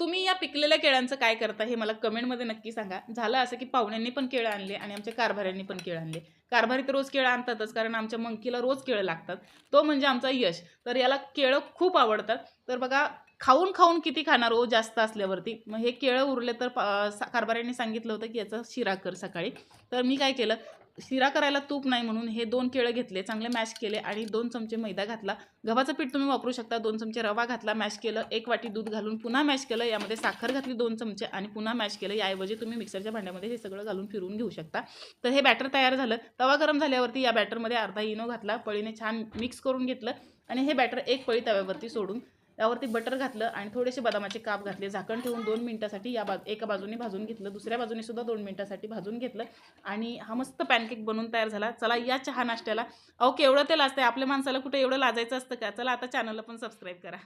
तुम्ही या पिकलेल्या केळ्यांचं काय करता हे मला कमेंटमध्ये नक्की सांगा. झालं असं की पाहुण्यांनी पण केळं आणले आणि आमच्या कारभाऱ्यांनी पण केळं आणले. कारभारी तर रोज केळं आणतातच, कारण आमच्या मंकीला रोज केळं लागतात. तो म्हणजे आमचा यश. तर याला केळं खूप आवडतात. तर बघा, खाऊन खाऊन किती खाणार हो जास्त असल्यावरती. मग हे केळं उरले तर कारभाऱ्यांनी सांगितलं होतं की याचा शिरा कर सकाळी. तर मी काय केलं, शिरा करायला तूप नाही म्हणून हे 2 केळं घेतले, चांगले मॅश केले आणि 2 चमचे मैदा घातला. गव्हाचं पीठ तुम्ही वापरू शकता. 2 चमचे रवा घातला, मॅश केलं. 1 वाटी दूध घालून पुन्हा मॅश केलं. यामध्ये साखर घातली 2 चमचे आणि पुन्हा मॅश केलं. याऐवजी तुम्ही मिक्सरच्या भांड्यामध्ये हे सगळं घालून फिरवून घेऊ शकता. तर हे बॅटर तयार झालं. तवा गरम झाल्यावरती या बॅटरमध्ये अर्धा इनो घातला. पळीने छान मिक्स करून घेतलं आणि हे बॅटर एक पळी तव्यावरती सोडून त्यावरती बटर घातलं आणि थोडेसे बदामाचे काप घातले. झाकण ठेवून 2 मिनिटासाठी एका बाजूने भाजून घेतलं. दुसऱ्या बाजूने सुद्धा 2 मिनिटासाठी भाजून घेतलं आणि हा मस्त पॅनकेक बनवून तयार झाला. चला या चहा नाश्त्याला. अहो केवढं ते लाजतंय, आपल्या माणसाला कुठे एवढं लाजायचं असतं का? चला आता चॅनलला पण सबस्क्राईब करा.